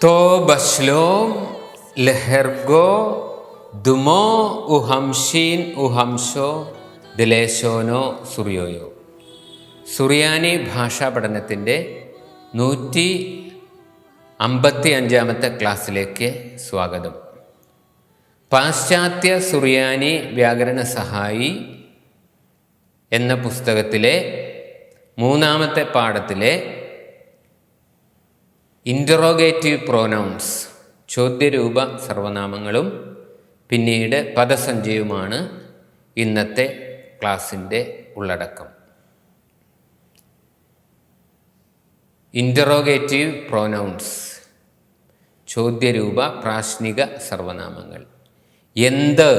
तो बशलोम लहरगो ദുമോ ഉഹംഷീൻ ഉഹംഷോ ദിലേശോനോ സുറിയോയോ. സുറിയാനി ഭാഷാ പഠനത്തിൻ്റെ 155 ക്ലാസ്സിലേക്ക് സ്വാഗതം. പാശ്ചാത്യ സുറിയാനി വ്യാകരണ സഹായി എന്ന പുസ്തകത്തിലെ 3-ാമത്തെ പാഠത്തിലെ ഇൻ്ററോഗേറ്റീവ് പ്രോനൗൺസ്, ചോദ്യരൂപ സർവനാമങ്ങളും പിന്നീട് പദസഞ്ചയവുമാണ് ഇന്നത്തെ ക്ലാസ്സിൻ്റെ ഉള്ളടക്കം. ഇൻ്ററോഗേറ്റീവ് പ്രോനൗൺസ്, ചോദ്യരൂപ പ്രാശ്നിക സർവനാമങ്ങൾ. എന്ത്,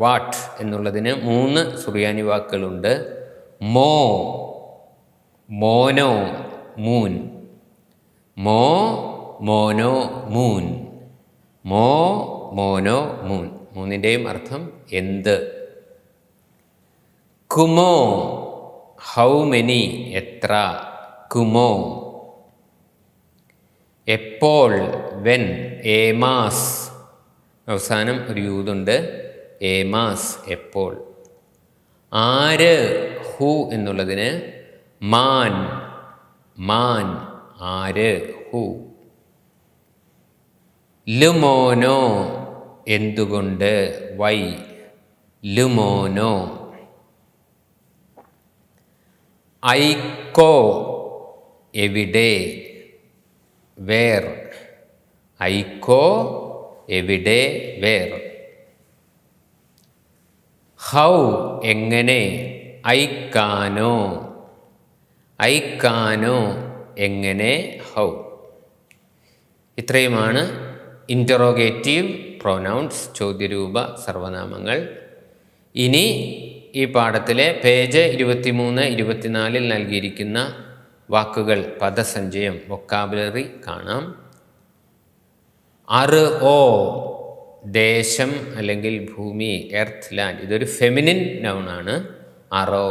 വാട്ട് എന്നുള്ളതിന് 3 സുറിയാനി വാക്കുകളുണ്ട്. മോ, മോനോ, മൂൻ. മോ, മോനോ, മൂൻ. മോ, മോനോ, മൂൻ. മൂന്നിൻ്റെയും അർത്ഥം എന്ത്. കുമോ, ഹൗ മെനി, എത്ര. കുമോ. എപ്പോൾ, വെൻ. ഏമാസ്, അവസാനം ഒരു യൂതുണ്ട്. ഏമാസ്, എപ്പോൾ. ആര്, ഹു എന്നുള്ളതിന് മാൻ, മാൻ. ആര്, ഹു. ലുമോനോ, എന്തുകൊണ്ട്, വൈ. ലുമോനോ. ഐക്കോ, എവിടെ, വേർ. ഐക്കോ, എവിടെ, വേർ. ഹൗ, എങ്ങനെ. ഐക്കാനോ, ഐക്കാനോ, എങ്ങനെ, ഹൗ. ഇത്രയുമാണ് ഇൻ്ററോഗേറ്റീവ് പ്രോനൗൺസ്, ചോദ്യരൂപ സർവനാമങ്ങൾ. ഇനി ഈ പാഠത്തിലെ പേജ് 23-24 നൽകിയിരിക്കുന്ന വാക്കുകൾ, പദസഞ്ചയം, വൊക്കാബുലറി കാണാം. അറ് ഓ, ദേശം അല്ലെങ്കിൽ ഭൂമി, എർത്ത്, ലാൻഡ്. ഇതൊരു ഫെമിനിൻ നൗണാണ്. അറോ.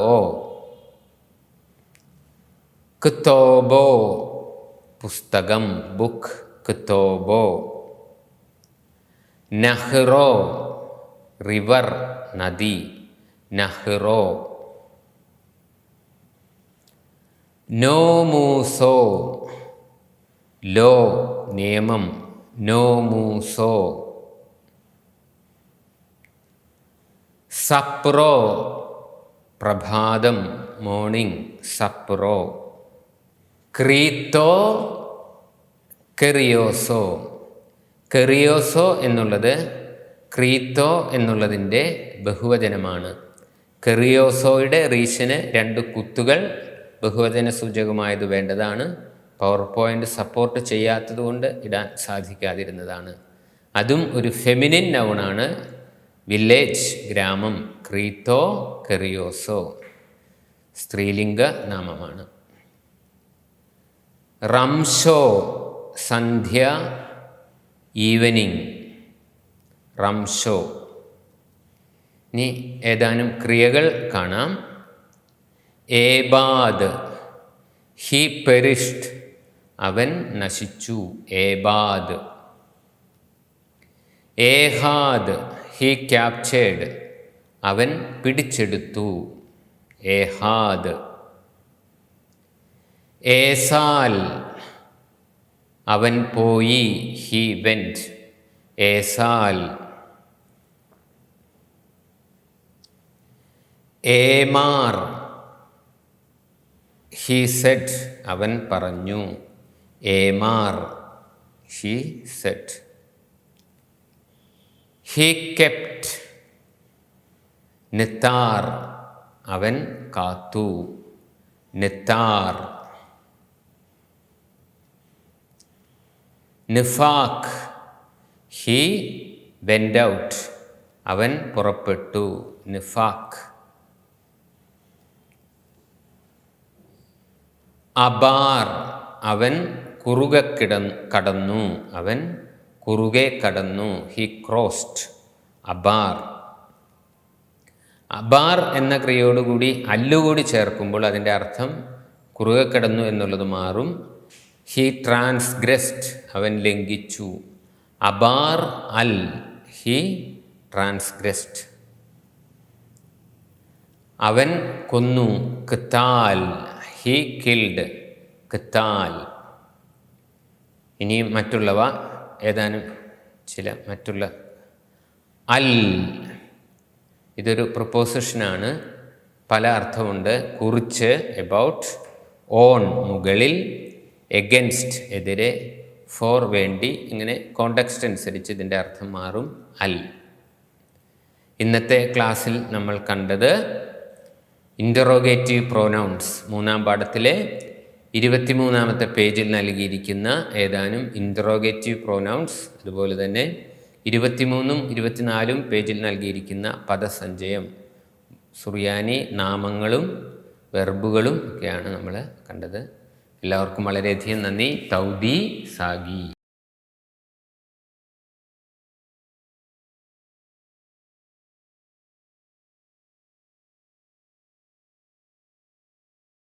ക്തോബോ, പുസ്തകം, ബുക്ക്. ക്തോബോ. നഹ്റോ, റിവർ, നദി. നഹ്റോ. നോമൂസോ, ലോ, നിയമം. നോമൂസോ. സപ്രോ, പ്രഭാതം, മോർണിംഗ്. സപ്രോ. ക്രീത്തോ, കെറിയോസോ. കെറിയോസോ എന്നുള്ളത് ക്രീത്തോ എന്നുള്ളതിൻ്റെ ബഹുവചനമാണ്. കെറിയോസോയുടെ റീഷന് 2 കുത്തുകൾ ബഹുവചന സൂചകമായത് വേണ്ടതാണ്. പവർ പോയിൻ്റ് സപ്പോർട്ട് ചെയ്യാത്തത് കൊണ്ട് ഇടാൻ സാധിക്കാതിരുന്നതാണ്. അതും ഒരു ഫെമിനിൻ നൗണാണ്. വില്ലേജ്, ഗ്രാമം. ക്രീത്തോ, കെറിയോസോ സ്ത്രീലിംഗ നാമമാണ്. റംഷോ, സന്ധ്യ, ഈവനിങ്. റംഷോ. ഇനി ഏതാനും ക്രിയകൾ കാണാം. ഏബാദ്, ഹി പെരിഷ്ഡ്, അവൻ നശിച്ചു. ഏബാദ്. ഏഹാദ്, ഹി ക്യാപ്ചേർഡ്, അവൻ പിടിച്ചെടുത്തു. ഏഹാദ്. ഏസാൽ, അവൻ പോയി. He went. ഏസാൽ. ഏമാർ, ഹി സെഡ്, അവൻ പറഞ്ഞു. ഏമാർ, ഹി സെഡ്. He kept. നിത്താർ, അവൻ കാത്തു. നിത്താർ. നിഫാഖ്, ഹി വെൻറ്റ് ഔട്ട്, അവൻ പുറപ്പെട്ടു. നിഫാഖ്. അബാർ, അവൻ കുറുകെ കടന്നു. അവൻ കുറുകെ കടന്നു. He crossed. അബാർ. അബാർ എന്ന ക്രിയയോടുകൂടി അല്ലുകൂടി ചേർക്കുമ്പോൾ അതിൻ്റെ അർത്ഥം കുറുകെ കിടന്നു എന്നുള്ളത് മാറും. ഹി ട്രാൻസ്ഗ്രസ്ഡ്, അവൻ ലംഘിച്ചു. അബാർ അൽ, ഹി ട്രാൻസ്ഗ്രസ്ഡ്. അവൻ കൊന്നു. ഖിത്താൽ, ഹി കിൽഡ്. ഖിത്താൽ. ഇനിയും മറ്റുള്ളവ ഏതാനും ചില മറ്റുള്ള. അൽ, ഇതൊരു പ്രൊപ്പോസിഷനാണ്, പല അർത്ഥമുണ്ട്. കുറിച്ച്, എബൌട്ട്. ഓൺ, മുകളിൽ. എഗൻസ്റ്റ്, എതിരെ. ഫോർ, വേണ്ടി. ഇങ്ങനെ കോണ്ടെക്സ്റ്റ് അനുസരിച്ച് ഇതിൻ്റെ അർത്ഥം മാറും. അൽ. ഇന്നത്തെ ക്ലാസ്സിൽ നമ്മൾ കണ്ടത് ഇൻ്ററോഗേറ്റീവ് പ്രൊനൗൺസ്, 3-ാം പാഠത്തിലെ 23-ാമത്തെ പേജിൽ നൽകിയിരിക്കുന്ന ഏതാനും ഇൻ്ററോഗേറ്റീവ് പ്രൊനൗൺസ്, അതുപോലെ തന്നെ 23-ഉം 24-ഉം പേജിൽ നൽകിയിരിക്കുന്ന പദസഞ്ചയം, സുറിയാനി നാമങ്ങളും വെർബുകളും ഒക്കെയാണ് നമ്മൾ കണ്ടത്. എല്ലാവർക്കും വളരെയധികം നന്ദി. തൗബി സാഗി.